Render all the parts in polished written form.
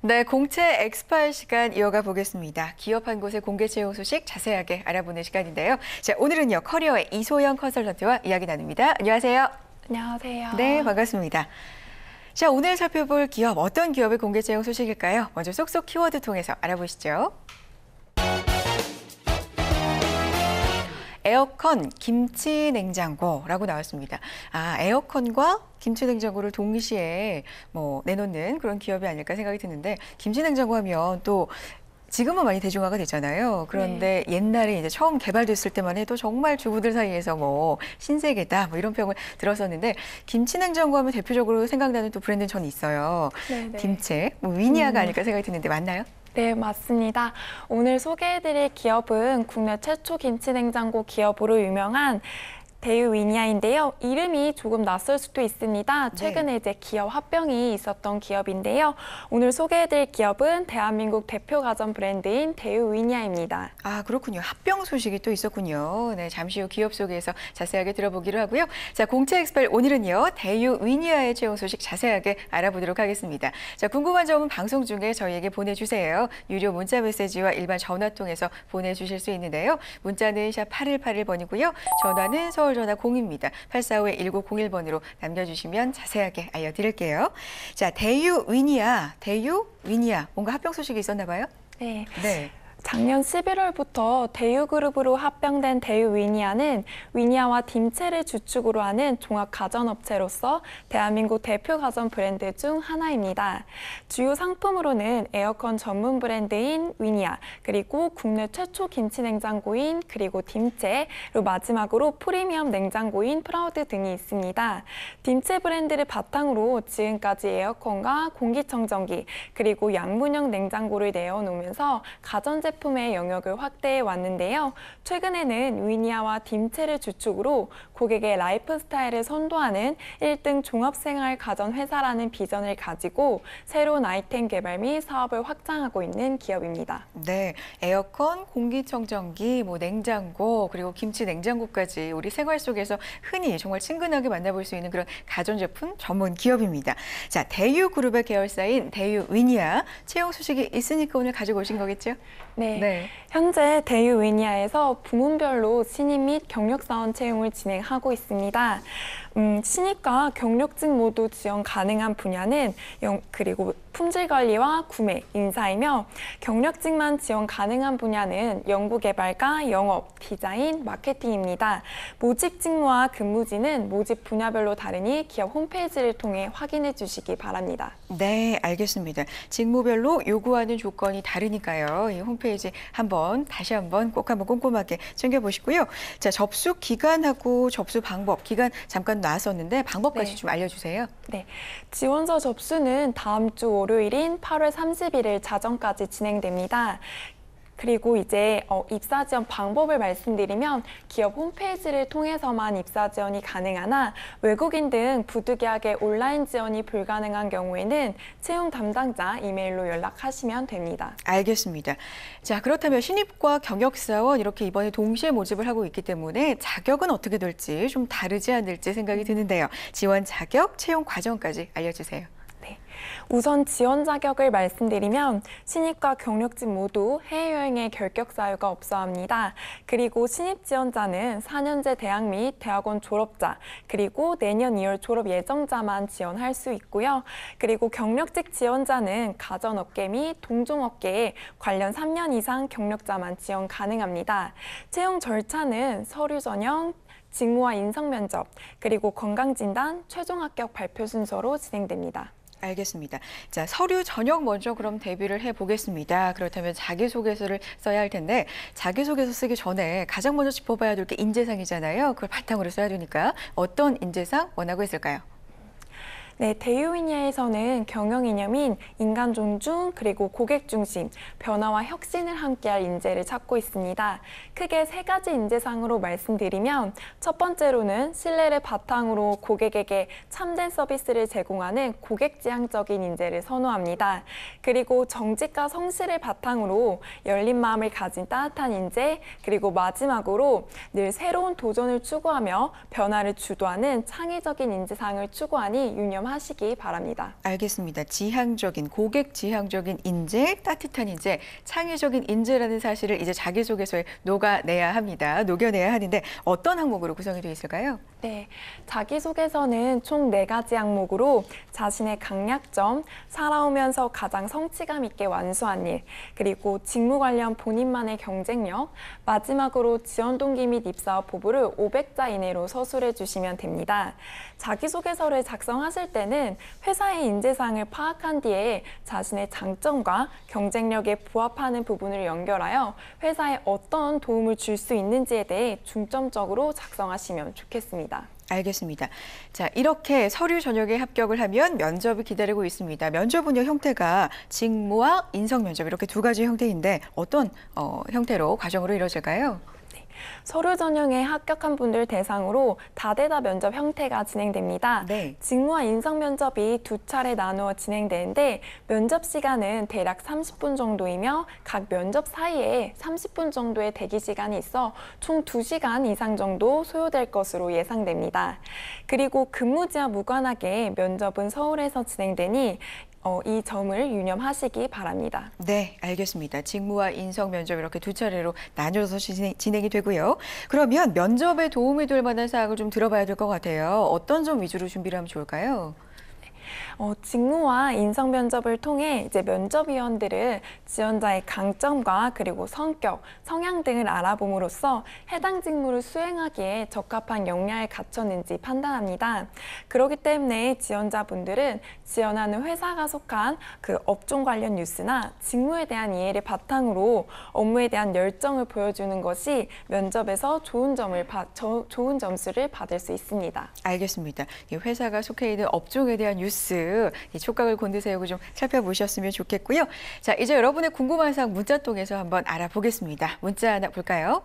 네, 공채 엑스파일 시간 이어가 보겠습니다. 기업 한 곳의 공개 채용 소식 자세하게 알아보는 시간인데요. 자, 오늘은요, 커리어의 이소영 컨설턴트와 이야기 나눕니다. 안녕하세요. 안녕하세요. 네, 반갑습니다. 자, 오늘 살펴볼 기업, 어떤 기업의 공개 채용 소식일까요? 먼저 쏙쏙 키워드 통해서 알아보시죠. 에어컨, 김치 냉장고라고 나왔습니다. 에어컨과 김치 냉장고를 동시에 내놓는 그런 기업이 아닐까 생각이 드는데, 김치 냉장고 하면 또 지금은 많이 대중화가 됐잖아요. 그런데 옛날에 이제 처음 개발됐을 때만 해도 정말 주부들 사이에서 신세계다 이런 평을 들었었는데, 김치 냉장고 하면 대표적으로 생각나는 또 브랜드는 전 있어요. 네네. 김치, 위니아가 아닐까 생각이 드는데 맞나요? 네, 맞습니다. 오늘 소개해드릴 기업은 국내 최초 김치냉장고 기업으로 유명한 대유 위니아인데요. 이름이 조금 낯설 수도 있습니다. 최근에 이제 기업 합병이 있었던 기업인데요. 오늘 소개해드릴 기업은 대한민국 대표 가전 브랜드인 대유 위니아입니다. 아, 그렇군요. 합병 소식이 또 있었군요. 네, 잠시 후 기업 소개에서 자세하게 들어보기로 하고요. 자, 공채 엑스펠 오늘은요, 대유 위니아의 채용 소식 자세하게 알아보도록 하겠습니다. 자, 궁금한 점은 방송 중에 저희에게 보내주세요. 유료 문자 메시지와 일반 전화 통해서 보내주실 수 있는데요. 문자는 샵 8181번이고요. 전화는 서울전화 0입니다. 845-1901번으로 남겨주시면 자세하게 알려드릴게요. 자, 대유 위니아, 뭔가 합병 소식이 있었나 봐요? 네. 네. 작년 11월부터 대유그룹으로 합병된 대유 위니아는 위니아와 딤체를 주축으로 하는 종합 가전업체로서 대한민국 대표 가전 브랜드 중 하나입니다. 주요 상품으로는 에어컨 전문 브랜드인 위니아, 그리고 국내 최초 김치 냉장고인 그리고 딤체, 그리고 마지막으로 프리미엄 냉장고인 프라우드 등이 있습니다. 딤체 브랜드를 바탕으로 지금까지 에어컨과 공기청정기, 그리고 양문형 냉장고를 내어놓으면서 가전제품의 영역을 확대해 왔는데요. 최근에는 위니아와 딤체를 주축으로 고객의 라이프 스타일을 선도하는 1등 종합생활 가전 회사라는 비전을 가지고 새로운 아이템 개발 및 사업을 확장하고 있는 기업입니다. 네, 에어컨, 공기청정기, 냉장고, 그리고 김치 냉장고까지 우리 생활 속에서 흔히 정말 친근하게 만나볼 수 있는 그런 가전제품 전문 기업입니다. 자, 대유그룹의 계열사인 대유 위니아 채용 소식이 있으니까 오늘 가지고 오신 거겠죠? 네. 현재 대유 위니아에서 부문별로 신입 및 경력사원 채용을 진행하고 있습니다. 신입과 경력직 모두 지원 가능한 분야는 그리고 품질관리와 구매, 인사이며 경력직만 지원 가능한 분야는 연구개발과 영업, 디자인, 마케팅입니다. 모집 직무와 근무지는 모집 분야별로 다르니 기업 홈페이지를 통해 확인해 주시기 바랍니다. 네, 알겠습니다. 직무별로 요구하는 조건이 다르니까요. 이 홈페이지 다시 한번 꼭 한번 꼼꼼하게 챙겨보시고요. 자, 접수 기간하고 접수 방법, 기간 잠깐 나왔었는데 방법까지 좀 알려주세요. 네, 지원서 접수는 다음 주 월요일인 8월 31일 자정까지 진행됩니다. 그리고 이제 입사 지원 방법을 말씀드리면 기업 홈페이지를 통해서만 입사 지원이 가능하나 외국인 등 부득이하게 온라인 지원이 불가능한 경우에는 채용 담당자 이메일로 연락하시면 됩니다. 알겠습니다. 자, 그렇다면 신입과 경력사원 이렇게 이번에 동시에 모집을 하고 있기 때문에 자격은 어떻게 될지 좀 다르지 않을지 생각이 드는데요. 지원 자격, 채용 과정까지 알려주세요. 우선 지원 자격을 말씀드리면 신입과 경력직 모두 해외여행의 결격 사유가 없어야 합니다. 그리고 신입 지원자는 4년제 대학 및 대학원 졸업자, 그리고 내년 2월 졸업 예정자만 지원할 수 있고요. 그리고 경력직 지원자는 가전업계 및 동종업계에 관련 3년 이상 경력자만 지원 가능합니다. 채용 절차는 서류 전형, 직무와 인성 면접, 그리고 건강진단, 최종 합격 발표 순서로 진행됩니다. 알겠습니다. 자, 서류 전형 먼저 그럼 대비를 해보겠습니다. 그렇다면 자기소개서를 써야 할 텐데 자기소개서 쓰기 전에 가장 먼저 짚어봐야 될 게 인재상이잖아요. 그걸 바탕으로 써야 되니까 어떤 인재상 원하고 있을까요? 네, 대유 위니아에서는 경영 이념인 인간 존중, 그리고 고객 중심, 변화와 혁신을 함께할 인재를 찾고 있습니다. 크게 3가지 인재상으로 말씀드리면 첫 번째로는 신뢰를 바탕으로 고객에게 참된 서비스를 제공하는 고객지향적인 인재를 선호합니다. 그리고 정직과 성실을 바탕으로 열린 마음을 가진 따뜻한 인재, 그리고 마지막으로 늘 새로운 도전을 추구하며 변화를 주도하는 창의적인 인재상을 추구하니 유념 유념하시기 바랍니다. 알겠습니다. 지향적인, 고객 지향적인 인재, 따뜻한 인재, 창의적인 인재라는 사실을 이제 자기소개서에 녹여내야 하는데 어떤 항목으로 구성이 되어 있을까요? 네, 자기소개서는 총 4가지 항목으로 자신의 강약점, 살아오면서 가장 성취감 있게 완수한 일, 그리고 직무 관련 본인만의 경쟁력, 마지막으로 지원 동기 및 입사와 포부를 500자 이내로 서술해 주시면 됩니다. 자기소개서를 작성하실 때는 회사의 인재상을 파악한 뒤에 자신의 장점과 경쟁력에 부합하는 부분을 연결하여 회사에 어떤 도움을 줄 수 있는지에 대해 중점적으로 작성하시면 좋겠습니다. 알겠습니다. 자, 이렇게 서류 전형에 합격을 하면 면접이 기다리고 있습니다. 면접은요, 형태가 직무와 인성 면접 이렇게 2가지 형태인데 어떤 형태로 과정으로 이루어질까요? 서류 전형에 합격한 분들 대상으로 다대다 면접 형태가 진행됩니다. 네. 직무와 인성 면접이 2차례 나누어 진행되는데 면접 시간은 대략 30분 정도이며 각 면접 사이에 30분 정도의 대기 시간이 있어 총 2시간 이상 정도 소요될 것으로 예상됩니다. 그리고 근무지와 무관하게 면접은 서울에서 진행되니 이 점을 유념하시기 바랍니다. 네, 알겠습니다. 직무와 인성 면접 이렇게 2차례로 나뉘어서 진행이 되고요. 그러면 면접에 도움이 될 만한 사항을 좀 들어봐야 될 것 같아요. 어떤 점 위주로 준비를 하면 좋을까요? 직무와 인성 면접을 통해 이제 면접위원들은 지원자의 강점과 그리고 성격, 성향 등을 알아봄으로써 해당 직무를 수행하기에 적합한 역량을 갖췄는지 판단합니다. 그렇기 때문에 지원자분들은 지원하는 회사가 속한 그 업종 관련 뉴스나 직무에 대한 이해를 바탕으로 업무에 대한 열정을 보여주는 것이 면접에서 좋은 점수를 받을 수 있습니다. 알겠습니다. 이 회사가 속해 있는 업종에 대한 뉴스 이 촉각을 곤두세우고 좀 살펴보셨으면 좋겠고요. 자, 이제 여러분의 궁금한 사항 문자 통해서 한번 알아보겠습니다. 문자 하나 볼까요?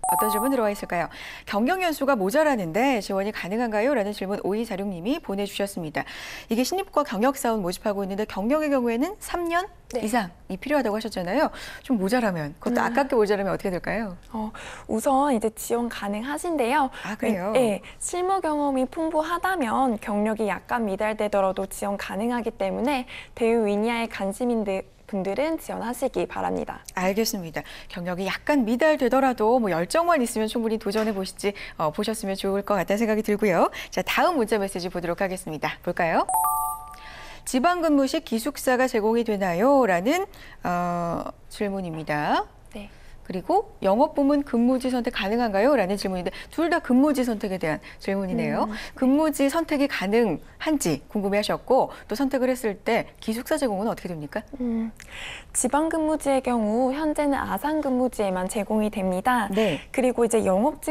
어떤 질문 들어와 있을까요? 경력 연수가 모자라는데 지원이 가능한가요? 라는 질문 5246님이 보내주셨습니다. 이게 신입과 경력사원 모집하고 있는데 경력의 경우에는 3년 네. 이상이 필요하다고 하셨잖아요. 좀 모자라면, 그것도 아깝게 모자라면 어떻게 될까요? 우선 이제 지원 가능하신데요. 아, 그래요? 네, 실무 경험이 풍부하다면 경력이 약간 미달되더라도 지원 가능하기 때문에 대우 위니아에 관심인 분들은 지원하시기 바랍니다. 알겠습니다. 경력이 약간 미달되더라도 뭐 열정만 있으면 충분히 도전해 보셨으면 좋을 것 같다는 생각이 들고요. 자, 다음 문자 메시지 보도록 하겠습니다. 볼까요? 지방근무 시 기숙사가 제공이 되나요? 라는 질문입니다. 네. 그리고 영업부문 근무지 선택 가능한가요? 라는 질문인데 둘 다 근무지 선택에 대한 질문이네요. 근무지 선택이 가능한지 궁금해하셨고 또 선택을 했을 때 기숙사 제공은 어떻게 됩니까? 지방 근무지의 경우 현재는 아산 근무지에만 제공이 됩니다. 네. 그리고 이제 영업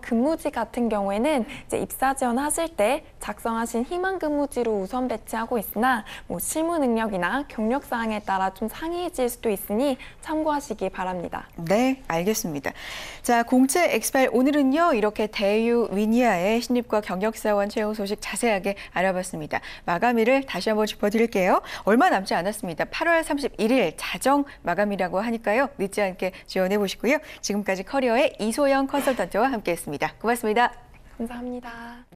근무지 같은 경우에는 이제 입사 지원하실 때 작성하신 희망 근무지로 우선 배치하고 있으나 뭐 실무 능력이나 경력 사항에 따라 좀 상이해질 수도 있으니 참고하시기 바랍니다. 네, 알겠습니다. 자, 공채 엑스파일 오늘은요, 이렇게 대유 위니아의 신입과 경력사원 채용 소식 자세하게 알아봤습니다. 마감일을 다시 한번 짚어드릴게요. 얼마 남지 않았습니다. 8월 31일 자정 마감이라고 하니까요. 늦지 않게 지원해 보시고요. 지금까지 커리어의 이소영 컨설턴트와 함께했습니다. 고맙습니다. 감사합니다.